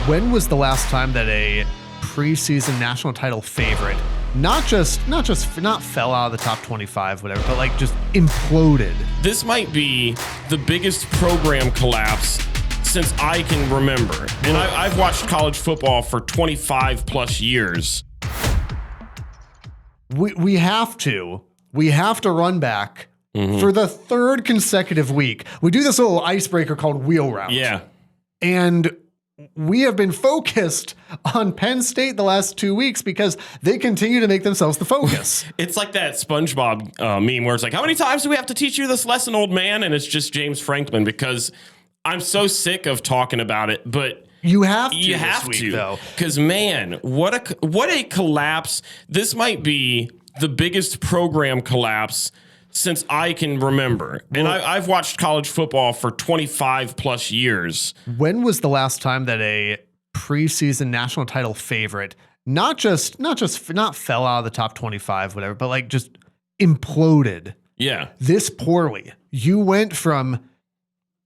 When was the last time that a preseason national title favorite not fell out of the top 25, whatever, but like just imploded? This might be the biggest program collapse since I can remember. And I've watched college football for 25 plus years. We have to run back for the third consecutive week. We do this little icebreaker called Wheel Round. Yeah. And we have been focused on Penn State the last 2 weeks because they continue to make themselves the focus. It's like that SpongeBob meme where it's like, how many times do we have to teach you this lesson, old man? And it's just James Franklin, because I'm so sick of talking about it, but you have to this week, to, though. Because, man, what a collapse. This might be the biggest program collapse since I can remember. And I've watched college football for 25 plus years. When was the last time that a preseason national title favorite not fell out of the top 25, whatever, but like just imploded? Yeah. This poorly. You went from,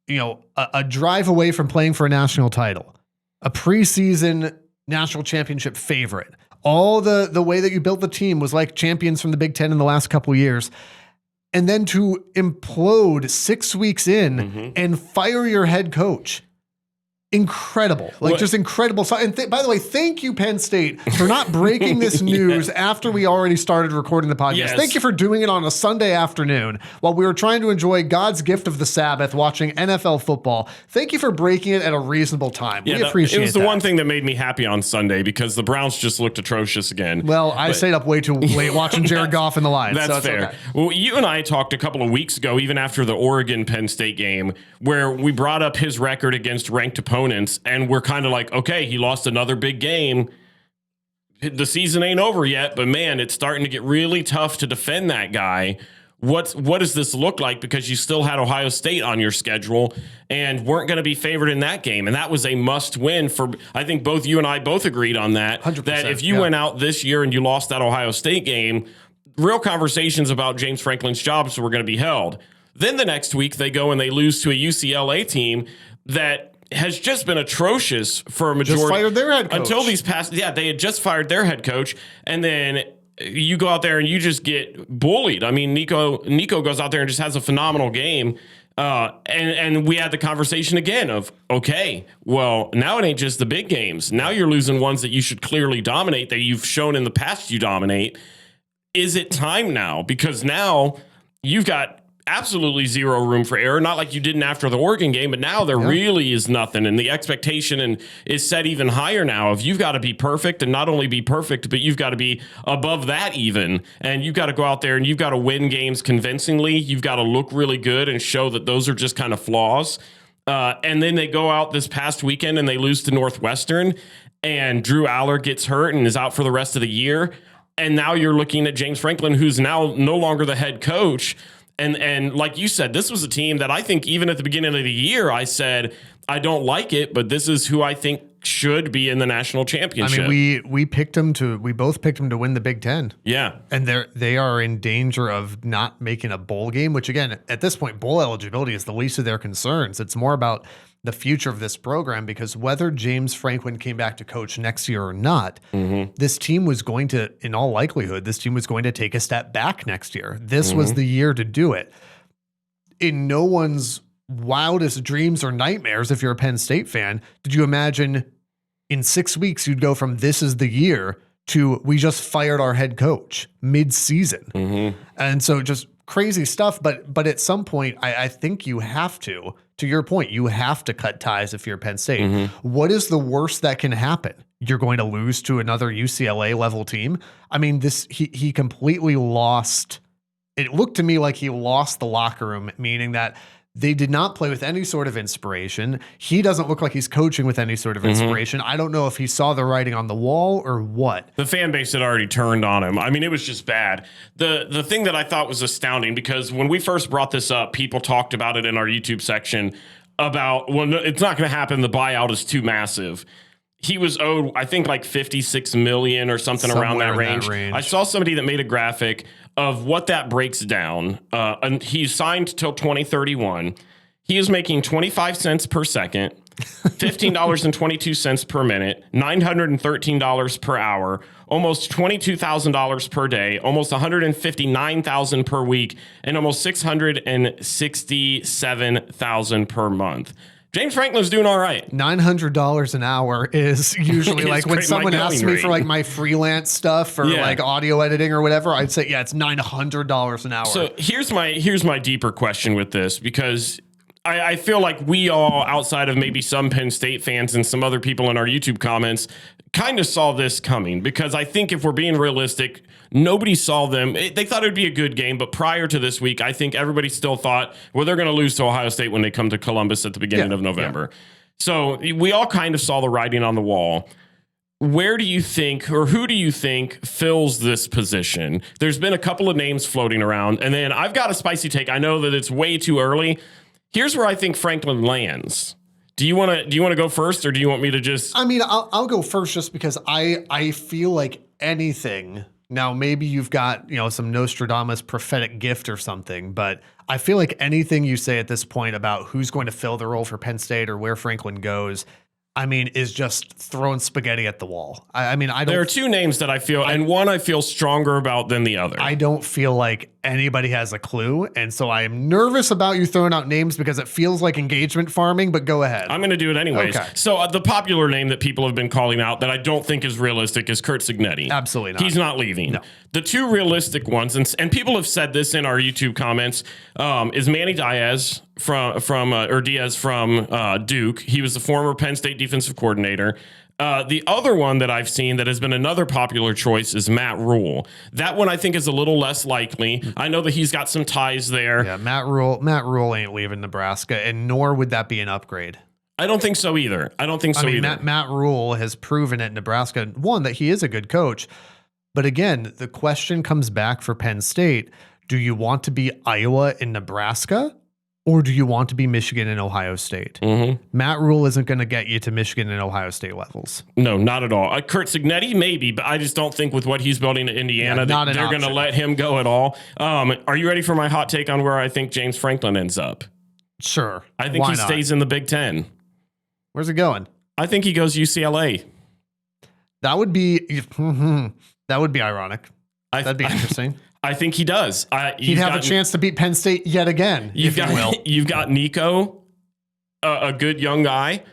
a drive away from playing for a national title, a preseason national championship favorite. All the way that you built the team was like champions from the Big Ten in the last couple of years. And then to implode 6 weeks in and fire your head coach. Incredible. Just incredible. And by the way, thank you, Penn State, for not breaking this news after we already started recording the podcast. Yes. Thank you for doing it on a Sunday afternoon while we were trying to enjoy God's gift of the Sabbath, watching NFL football. Thank you for breaking it at a reasonable time. We appreciate it. It was the one thing that made me happy on Sunday, because the Browns just looked atrocious again. Well, I stayed up way too late watching Jared Goff and the Lions. That's fair. Okay. Well, you and I talked a couple of weeks ago, even after the Oregon-Penn State game, where we brought up his record against ranked opponents, and we're kind of like, okay, he lost another big game. The season ain't over yet, but man, it's starting to get really tough to defend that guy. What does this look like? Because you still had Ohio State on your schedule and weren't going to be favored in that game. And that was a must win for, I think both you and I both agreed on that. 100%, that if you went out this year and you lost that Ohio State game, real conversations about James Franklin's jobs were going to be held. Then the next week they go and they lose to a UCLA team that has just been atrocious for a majority. Just fired their head coach. Until these past, they had just fired their head coach. And then you go out there and you just get bullied. I mean, Nico goes out there and just has a phenomenal game. And we had the conversation again of, okay, well, now it ain't just the big games. Now you're losing ones that you should clearly dominate, that you've shown in the past you dominate. Is it time now? Because now you've got absolutely zero room for error. Not like you didn't after the Oregon game, but now there really is nothing. And the expectation is set even higher now of you've got to be perfect, and not only be perfect, but you've got to be above that even. And you've got to go out there and you've got to win games convincingly. You've got to look really good and show that those are just kind of flaws. And then they go out this past weekend and they lose to Northwestern, and Drew Aller gets hurt and is out for the rest of the year. And now you're looking at James Franklin, who's now no longer the head coach. And like you said, this was a team that I think even at the beginning of the year, I said, I don't like it, but this is who I think should be in the national championship. I mean, we both picked them to win the Big Ten. Yeah. And they are in danger of not making a bowl game, which again, at this point, bowl eligibility is the least of their concerns. It's more about the future of this program, because whether James Franklin came back to coach next year or not, this team was going to, in all likelihood, take a step back next year. This was the year to do it. In no one's wildest dreams or nightmares, if you're a Penn State fan, did you imagine in 6 weeks you'd go from this is the year to we just fired our head coach mid-season? And so just crazy stuff. But at some point, I think you have to your point, you have to cut ties if you're Penn State. What is the worst that can happen? You're going to lose to another UCLA level team. I mean, he completely lost. It looked to me like he lost the locker room, meaning that they did not play with any sort of inspiration. He doesn't look like he's coaching with any sort of inspiration. I don't know if he saw the writing on the wall or what. The fan base had already turned on him. I mean, it was just bad. The thing that I thought was astounding, because when we first brought this up, people talked about it in our YouTube section about, well, no, it's not going to happen. The buyout is too massive. He was owed, I think, like $56 million or something around that range. I saw somebody that made a graphic of what that breaks down. And he signed till 2031. He is making 25 cents per second. $15.22 per minute, $913 per hour, almost $22,000 per day, almost $159,000 per week, and almost $667,000 per month. James Franklin's doing all right. $900 an hour is usually like when someone asks me for like my freelance stuff or like audio editing or whatever, I'd say, yeah, it's $900 an hour. So here's my deeper question with this, because I feel like we all, outside of maybe some Penn State fans and some other people in our YouTube comments, kind of saw this coming, because I think if we're being realistic, nobody saw them. They thought it would be a good game, but prior to this week, I think everybody still thought, well, they're going to lose to Ohio State when they come to Columbus at the beginning of November. Yeah. So we all kind of saw the writing on the wall. Where do you think, or who do you think fills this position? There's been a couple of names floating around, and then I've got a spicy take. I know that it's way too early. Here's where I think Franklin lands. Do you want to go first, or do you want me to just? I mean, I'll go first just because I feel like anything. Now, maybe you've got, some Nostradamus prophetic gift or something, but I feel like anything you say at this point about who's going to fill the role for Penn State or where Franklin goes, I mean, is just throwing spaghetti at the wall. I mean, I don't. There are two names that I feel, and one I feel stronger about than the other. I don't feel like anybody has a clue, and so I am nervous about you throwing out names because it feels like engagement farming, but go ahead. I'm going to do it anyways. Okay. So the popular name that people have been calling out that I don't think is realistic is Curt Cignetti. Absolutely not. He's not leaving. No. The two realistic ones, and people have said this in our YouTube comments, is Manny Diaz Diaz from Duke. He was the former Penn State defensive coordinator. The other one that I've seen that has been another popular choice is Matt Rule. That one I think is a little less likely. I know that he's got some ties there. Yeah, Matt Rule ain't leaving Nebraska, and nor would that be an upgrade. I don't think so either. Matt Rule has proven at Nebraska, one, that he is a good coach. But again, the question comes back for Penn State. Do you want to be Iowa and Nebraska? Or do you want to be Michigan and Ohio State? Mm-hmm. Matt Rule isn't going to get you to Michigan and Ohio State levels. No, not at all. Curt Cignetti, maybe, but I just don't think with what he's building at Indiana, they're going to let him go at all. Are you ready for my hot take on where I think James Franklin ends up? Sure. I think he stays in the Big Ten. Where's it going? I think he goes UCLA. That would be ironic. That'd be interesting. I think he does. He'd have a chance to beat Penn State yet again. You've got Nico, a good young guy.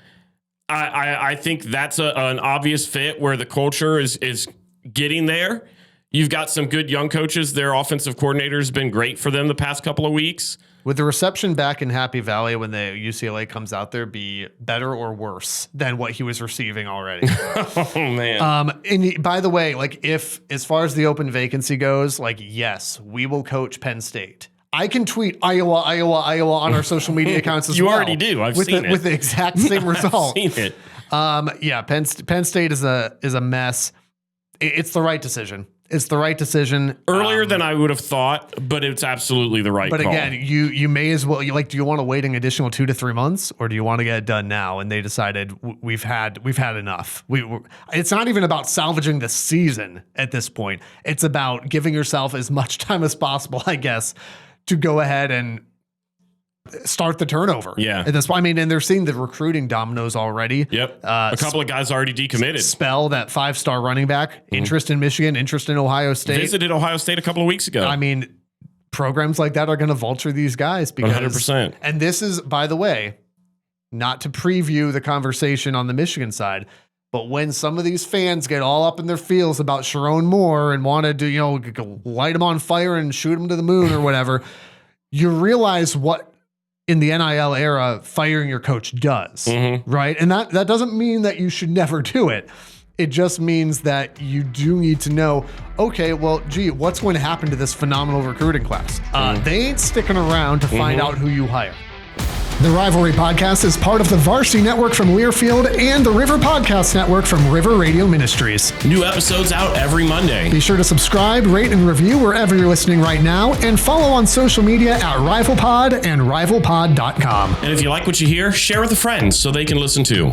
I think that's an obvious fit where the culture is getting there. You've got some good young coaches. Their offensive coordinator has been great for them the past couple of weeks. Would the reception back in Happy Valley when the UCLA comes out there be better or worse than what he was receiving already? Oh, man. And by the way, like if, as far as the open vacancy goes, like, yes, we will coach Penn State. I can tweet Iowa on our social media accounts as well. You already do. I've seen it. With the exact same result. I've seen it. Yeah, Penn State is a mess. It's the right decision. It's the right decision. Earlier than I would have thought, but it's absolutely the right call. But again, you may as well, do you want to wait an additional 2 to 3 months, or do you want to get it done now? And they decided we've had enough. It's not even about salvaging the season at this point. It's about giving yourself as much time as possible, I guess, to go ahead and start the turnover. Yeah. At this point, I mean, and they're seeing the recruiting dominoes already. Yep. A couple of guys already decommitted. Spell, that 5-star running back, interest in Michigan, interest in Ohio State. Visited Ohio State a couple of weeks ago. I mean, programs like that are going to vulture these guys because 100%. And this is, by the way, not to preview the conversation on the Michigan side, but when some of these fans get all up in their feels about Sharon Moore and wanted to, light them on fire and shoot them to the moon or whatever, you realize what in the NIL era firing your coach does, right? And that doesn't mean that you should never do it. It just means that you do need to know, okay, well, gee, what's going to happen to this phenomenal recruiting class? They ain't sticking around to find out who you hire. The Rivalry Podcast is part of the Varsity Network from Learfield and the River Podcast Network from River Radio Ministries. New episodes out every Monday. Be sure to subscribe, rate, and review wherever you're listening right now, and follow on social media at RivalPod and RivalPod.com. And if you like what you hear, share with a friend so they can listen too.